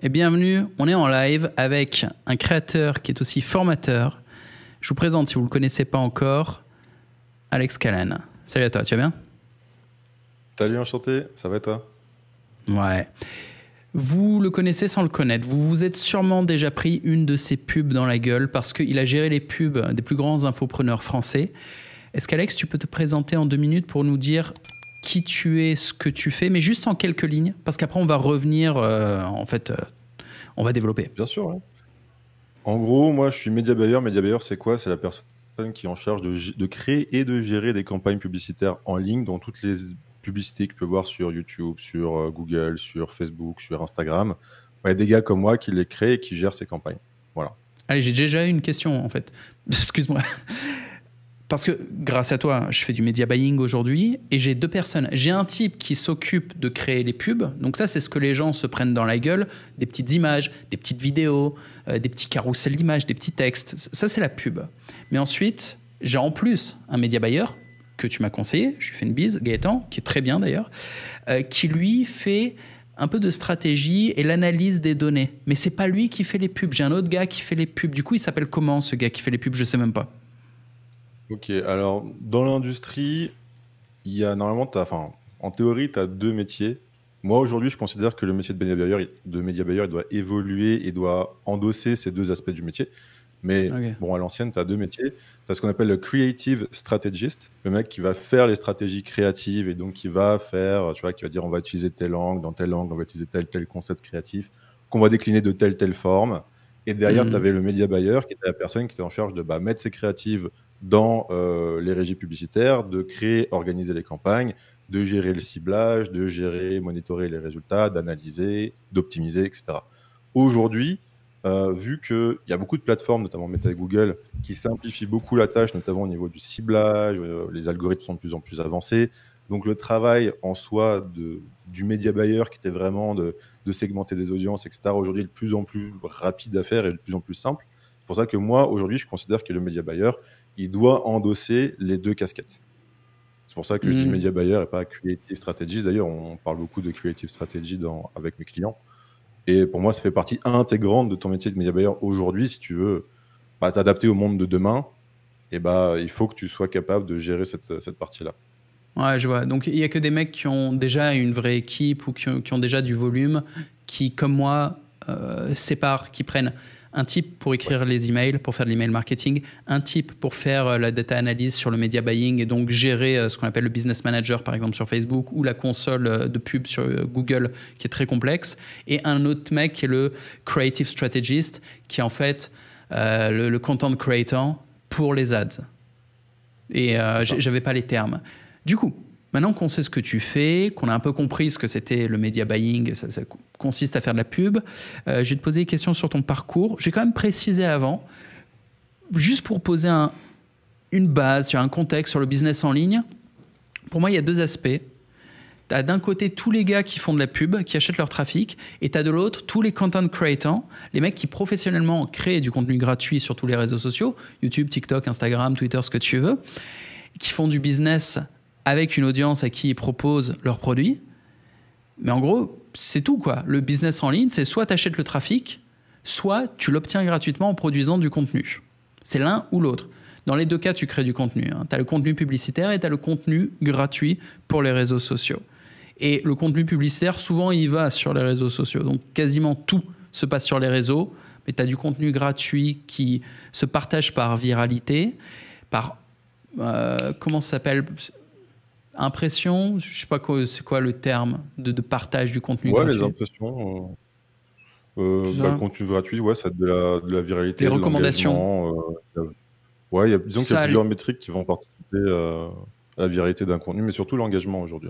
Et bienvenue, on est en live avec un créateur qui est aussi formateur. Je vous présente, si vous ne le connaissez pas encore, Alex Callan. Salut à toi, tu vas bien? Salut, enchanté, ça va et toi? Ouais. Vous le connaissez sans le connaître. Vous vous êtes sûrement déjà pris une de ses pubs dans la gueule parce qu'il a géré les pubs des plus grands infopreneurs français. Est-ce qu'Alex, tu peux te présenter en 2 minutes pour nous dire qui tu es, ce que tu fais, mais juste en quelques lignes, parce qu'après on va revenir, on va développer. Bien sûr, ouais. En gros, moi je suis média buyer. Média buyer, c'est quoi? C'est la personne qui est en charge de créer et de gérer des campagnes publicitaires en ligne dans toutes les publicités que tu peux voir sur YouTube, sur Google, sur Facebook, sur Instagram. Il y a des gars comme moi qui les créent et qui gèrent ces campagnes. Voilà. Allez, j'ai déjà eu une question en fait. Excuse-moi. Parce que grâce à toi, je fais du media buying aujourd'hui et j'ai 2 personnes. J'ai un type qui s'occupe de créer les pubs. Donc ça, c'est ce que les gens se prennent dans la gueule. Des petites images, des petites vidéos, des petits carousels d'images, des petits textes. Ça, c'est la pub. Mais ensuite, j'ai en plus un media buyer que tu m'as conseillé. Je lui fais une bise, Gaëtan, qui est très bien d'ailleurs, qui lui fait un peu de stratégie et l'analyse des données. Mais c'est pas lui qui fait les pubs. J'ai un autre gars qui fait les pubs. Du coup, il s'appelle comment ce gars qui fait les pubs? Je sais même pas. Ok, alors dans l'industrie, il y a normalement, en théorie, tu as 2 métiers. Moi aujourd'hui, je considère que le métier de média buyer, il doit évoluer et doit endosser ces 2 aspects du métier. Mais Ok. bon, à l'ancienne, tu as 2 métiers. Tu as ce qu'on appelle le creative strategist, le mec qui va faire les stratégies créatives et donc qui va faire, tu vois, qui va dire on va utiliser telle angle, dans telle angle, on va utiliser tel concept créatif, qu'on va décliner de telle forme. Et derrière, tu avais le media buyer qui était la personne qui était en charge de mettre ses créatives dans les régies publicitaires, de créer, organiser les campagnes, de gérer le ciblage, de gérer, monitorer les résultats, d'analyser, d'optimiser, etc. Aujourd'hui, vu qu'il y a beaucoup de plateformes, notamment Meta et Google, qui simplifient beaucoup la tâche, notamment au niveau du ciblage, les algorithmes sont de plus en plus avancés. Donc le travail en soi du media buyer, qui était vraiment de segmenter des audiences, etc., aujourd'hui est de plus en plus rapide à faire et de plus en plus simple. C'est pour ça que moi, aujourd'hui, je considère que le media buyer, il doit endosser les 2 casquettes. C'est pour ça que je dis media buyer et pas creative strategist. D'ailleurs, on parle beaucoup de creative strategy avec mes clients. Et pour moi, ça fait partie intégrante de ton métier de media buyer aujourd'hui. Si tu veux t'adapter au monde de demain, il faut que tu sois capable de gérer cette partie-là. Ouais, je vois. Donc, il n'y a que des mecs qui ont déjà une vraie équipe ou qui ont déjà du volume, qui, comme moi, séparent, qui prennent un type pour écrire les emails, pour faire de l'email marketing, un type pour faire la data analyse sur le media buying et donc gérer ce qu'on appelle le business manager, par exemple, sur Facebook, ou la console de pub sur Google, qui est très complexe, et un autre mec qui est le creative strategist, qui est en fait le content creator pour les ads. Et j'avais pas les termes. Du coup, maintenant qu'on sait ce que tu fais, qu'on a un peu compris ce que c'était le media buying, ça consiste à faire de la pub, je vais te poser des questions sur ton parcours. J'ai quand même précisé avant, juste pour poser une base, sur un contexte, sur le business en ligne. Pour moi, il y a 2 aspects. Tu as d'un côté tous les gars qui font de la pub, qui achètent leur trafic, et tu as de l'autre tous les content creators, les mecs qui professionnellement créent du contenu gratuit sur tous les réseaux sociaux, YouTube, TikTok, Instagram, Twitter, ce que tu veux, qui font du business avec une audience à qui ils proposent leurs produits. Mais en gros, c'est tout, quoi. Le business en ligne, c'est soit tu achètes le trafic, soit tu l'obtiens gratuitement en produisant du contenu. C'est l'un ou l'autre. Dans les 2 cas, tu crées du contenu. Tu as le contenu publicitaire et tu as le contenu gratuit pour les réseaux sociaux. Et le contenu publicitaire, souvent, il va sur les réseaux sociaux. Donc, quasiment tout se passe sur les réseaux. Mais tu as du contenu gratuit qui se partage par viralité, par... comment ça s'appelle ? Impression, je sais pas c'est quoi le terme de partage du contenu gratuit. Les impressions, contenu gratuit, ça a de la viralité, les de recommandations. Disons qu'il y a plusieurs métriques qui vont participer à la viralité d'un contenu, mais surtout l'engagement aujourd'hui.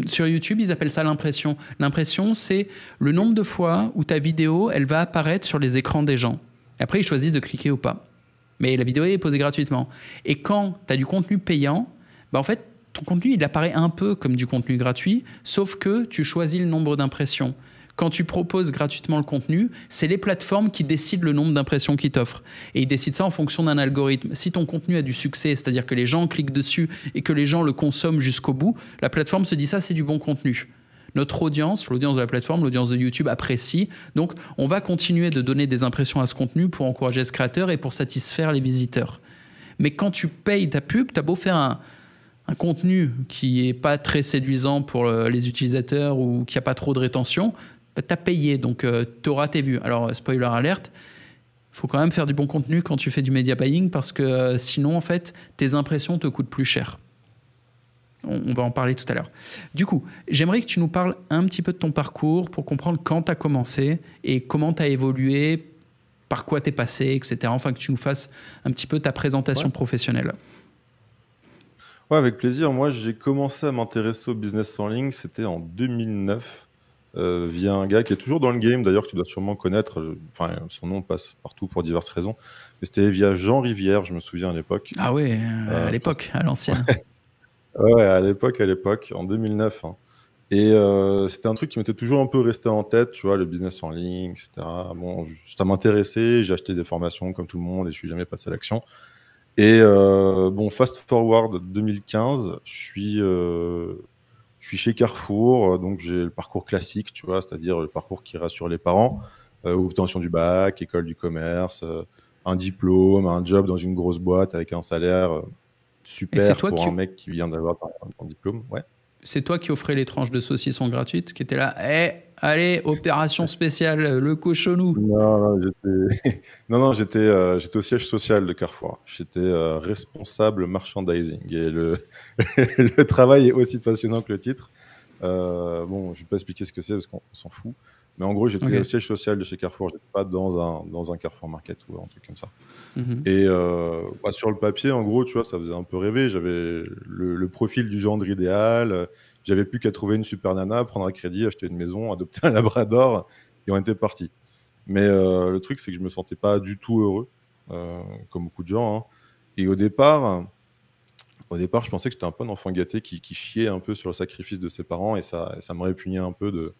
Sur YouTube, ils appellent ça l'impression. L'impression, c'est le nombre de fois où ta vidéo, elle va apparaître sur les écrans des gens. Et après, ils choisissent de cliquer ou pas. Mais la vidéo est posée gratuitement. Et quand tu as du contenu payant, en fait, ton contenu, il apparaît un peu comme du contenu gratuit, sauf que tu choisis le nombre d'impressions. Quand tu proposes gratuitement le contenu, c'est les plateformes qui décident le nombre d'impressions qu'ils t'offrent. Et ils décident ça en fonction d'un algorithme. Si ton contenu a du succès, c'est-à-dire que les gens cliquent dessus et que les gens le consomment jusqu'au bout, la plateforme se dit ça, c'est du bon contenu. notre audience, l'audience de la plateforme, l'audience de YouTube apprécie. Donc, on va continuer de donner des impressions à ce contenu pour encourager ce créateur et pour satisfaire les visiteurs. Mais quand tu payes ta pub, tu as beau faire un contenu qui n'est pas très séduisant pour les utilisateurs ou qui n'a pas trop de rétention, bah, tu as payé, donc tu auras tes vues. Alors, spoiler alerte, il faut quand même faire du bon contenu quand tu fais du media buying parce que sinon, en fait, tes impressions te coûtent plus cher. On va en parler tout à l'heure. Du coup, j'aimerais que tu nous parles un petit peu de ton parcours pour comprendre quand tu as commencé et comment tu as évolué, par quoi tu es passé, etc. Enfin, que tu nous fasses un petit peu ta présentation professionnelle. Ouais, avec plaisir. Moi, j'ai commencé à m'intéresser au business en ligne, c'était en 2009, via un gars qui est toujours dans le game, d'ailleurs, que tu dois sûrement connaître. Enfin, son nom passe partout pour diverses raisons. Mais c'était via Jean Rivière, je me souviens à l'époque. Ah ouais, à l'époque, à l'ancienne. Ouais, à l'époque, en 2009. Hein. Et c'était un truc qui m'était toujours un peu resté en tête, tu vois, le business en ligne, etc. Bon, ça m'intéressait, j'ai acheté des formations comme tout le monde et je suis jamais passé à l'action. Et bon, fast forward 2015, je suis chez Carrefour, donc j'ai le parcours classique, tu vois, c'est-à-dire le parcours qui rassure les parents, obtention du bac, école du commerce, un diplôme, un job dans une grosse boîte avec un salaire super pour un mec qui vient d'avoir un diplôme. Ouais. C'est toi qui offrais les tranches de saucisson gratuites, qui étaient là, allez, opération spéciale, le cochonou. Non, j'étais au siège social de Carrefour. J'étais responsable merchandising. Et le travail est aussi passionnant que le titre. Bon, je ne vais pas expliquer ce que c'est parce qu'on s'en fout. Mais en gros, j'étais au siège social de chez Carrefour. Je n'étais pas dans un Carrefour Market ou un truc comme ça. Et sur le papier, en gros, tu vois, ça faisait un peu rêver. J'avais le profil du gendre idéal. J'avais plus qu'à trouver une super nana, prendre un crédit, acheter une maison, adopter un labrador, et on était parti. Mais le truc, c'est que je me sentais pas du tout heureux, comme beaucoup de gens. Hein. Et au départ, je pensais que j'étais un peu un enfant gâté qui chiait un peu sur le sacrifice de ses parents, et ça me répugnait un peu de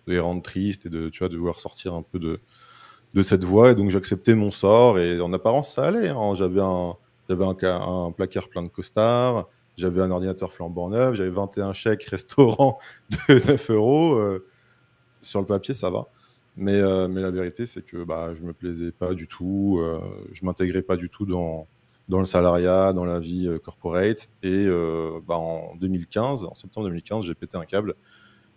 les rendre tristes et tu vois, de vouloir sortir un peu de cette voie. Et donc j'acceptais mon sort, et en apparence, ça allait. Hein. J'avais un placard plein de costards. J'avais un ordinateur flambant neuf, j'avais 21 chèques restaurant de 9 €. Sur le papier, ça va. Mais la vérité, c'est que je me plaisais pas du tout. Je m'intégrais pas du tout dans le salariat, dans la vie corporate. Et en septembre 2015, j'ai pété un câble.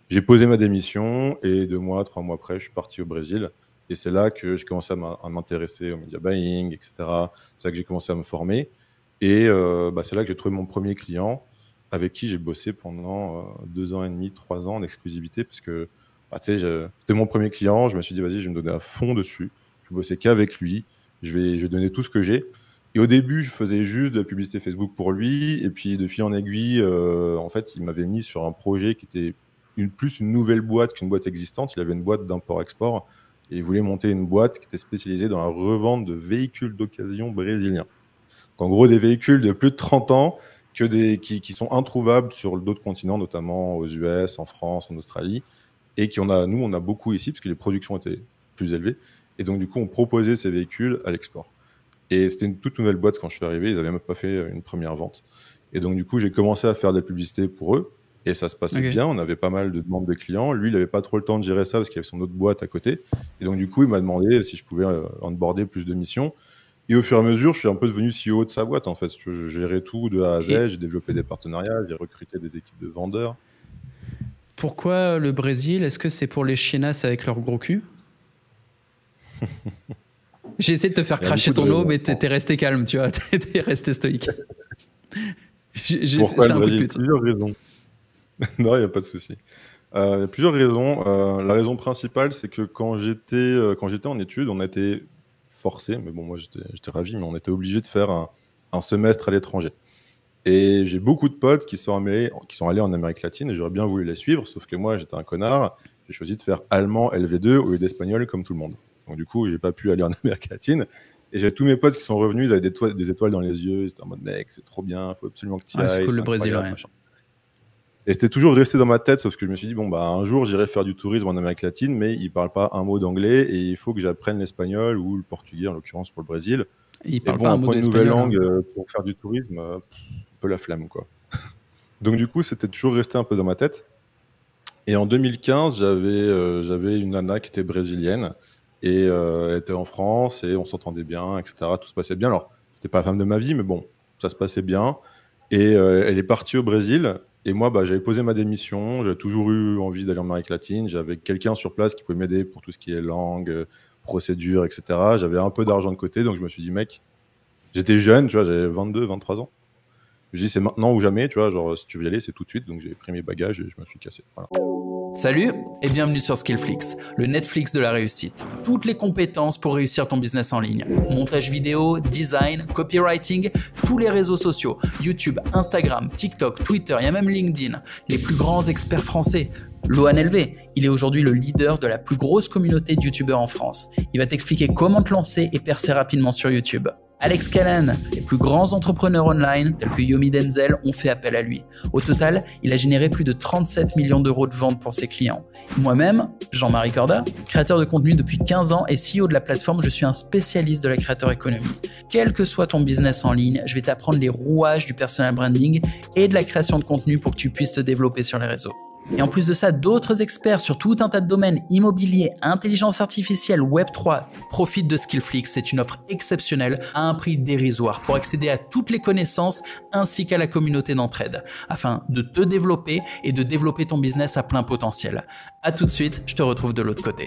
J'ai posé ma démission et 2 mois, 3 mois après, je suis parti au Brésil. Et c'est là que j'ai commencé à m'intéresser au media buying, etc. C'est là que j'ai commencé à me former. Et c'est là que j'ai trouvé mon premier client avec qui j'ai bossé pendant 2 ans et demi, 3 ans en exclusivité parce que c'était mon premier client. Je me suis dit, vas-y, je vais me donner à fond dessus. Je vais bosser qu'avec lui. Je vais donner tout ce que j'ai. Et au début, je faisais juste de la publicité Facebook pour lui. Et puis, de fil en aiguille, en fait, il m'avait mis sur un projet qui était plus une nouvelle boîte qu'une boîte existante. Il avait une boîte d'import-export. Et il voulait monter une boîte qui était spécialisée dans la revente de véhicules d'occasion brésiliens. En gros, des véhicules de plus de 30 ans qui sont introuvables sur d'autres continents, notamment aux US, en France, en Australie, et nous, on a beaucoup ici, parce que les productions étaient plus élevées. Et donc, du coup, on proposait ces véhicules à l'export. Et c'était une toute nouvelle boîte quand je suis arrivé. Ils n'avaient même pas fait une première vente. Et donc, du coup, j'ai commencé à faire de la publicité pour eux. Et ça se passait bien. On avait pas mal de demandes de clients. Lui, il n'avait pas trop le temps de gérer ça parce qu'il avait son autre boîte à côté. Et donc, du coup, il m'a demandé si je pouvais onboarder plus de missions. Et au fur et à mesure, je suis un peu devenu CEO de sa boîte, en fait. Je gérais tout de A à Z, j'ai développé des partenariats, j'ai recruté des équipes de vendeurs. Pourquoi le Brésil? Est-ce que c'est pour les chienasses avec leur gros cul? J'ai essayé de te faire cracher ton eau, mais t'es resté calme, tu vois. T'es resté stoïque. Pourquoi le Brésil? Plusieurs raisons. Non, il n'y a pas de souci. Il y a plusieurs raisons. La raison principale, c'est que quand j'étais en études, on a été forcé, mais bon, moi j'étais ravi, mais on était obligé de faire un semestre à l'étranger. Et j'ai beaucoup de potes qui sont allés en Amérique latine et j'aurais bien voulu les suivre, sauf que moi j'étais un connard, j'ai choisi de faire allemand LV2 au lieu d'espagnol comme tout le monde. Donc du coup, j'ai pas pu aller en Amérique latine. Et j'ai tous mes potes qui sont revenus, ils avaient des étoiles dans les yeux, ils étaient en mode mec, c'est trop bien, il faut absolument que tu y ailles. C'est cool le Brésil, ouais. Et c'était toujours resté dans ma tête, sauf que je me suis dit, bon, un jour, j'irai faire du tourisme en Amérique latine, mais ils ne parlent pas un mot d'anglais et il faut que j'apprenne l'espagnol ou le portugais, en l'occurrence, pour le Brésil. Ils parlent pas un mot d'espagnol. Une nouvelle langue pour faire du tourisme, un peu la flemme, quoi. Donc, du coup, c'était toujours resté un peu dans ma tête. Et en 2015, j'avais une nana qui était brésilienne et elle était en France et on s'entendait bien, etc. Tout se passait bien. Alors, c'était pas la femme de ma vie, mais bon, ça se passait bien. Et elle est partie au Brésil. Et moi, j'avais posé ma démission. J'avais toujours eu envie d'aller en Amérique latine. J'avais quelqu'un sur place qui pouvait m'aider pour tout ce qui est langue, procédure, etc. J'avais un peu d'argent de côté. Donc, je me suis dit, mec, j'étais jeune, tu vois, j'avais 22, 23 ans. Je me suis dit, c'est maintenant ou jamais, tu vois, genre, si tu veux y aller, c'est tout de suite. Donc, j'ai pris mes bagages et je me suis cassé. Voilà. Salut et bienvenue sur Skillflix, le Netflix de la réussite. Toutes les compétences pour réussir ton business en ligne. Montage vidéo, design, copywriting, tous les réseaux sociaux, YouTube, Instagram, TikTok, Twitter, il y a même LinkedIn. Les plus grands experts français. Lohan LV, il est aujourd'hui le leader de la plus grosse communauté de youtubeurs en France. Il va t'expliquer comment te lancer et percer rapidement sur YouTube. Alex Callan, les plus grands entrepreneurs online tels que Yomi Denzel ont fait appel à lui. Au total, il a généré plus de 37 millions d'euros de ventes pour ses clients. Moi-même, Jean-Marie Corda, créateur de contenu depuis 15 ans et CEO de la plateforme, je suis un spécialiste de la creator economy. Quel que soit ton business en ligne, je vais t'apprendre les rouages du personal branding et de la création de contenu pour que tu puisses te développer sur les réseaux. Et en plus de ça, d'autres experts sur tout un tas de domaines, immobilier, intelligence artificielle, Web3, profitent de Skillflix. C'est une offre exceptionnelle à un prix dérisoire pour accéder à toutes les connaissances ainsi qu'à la communauté d'entraide, afin de te développer et de développer ton business à plein potentiel. À tout de suite, je te retrouve de l'autre côté.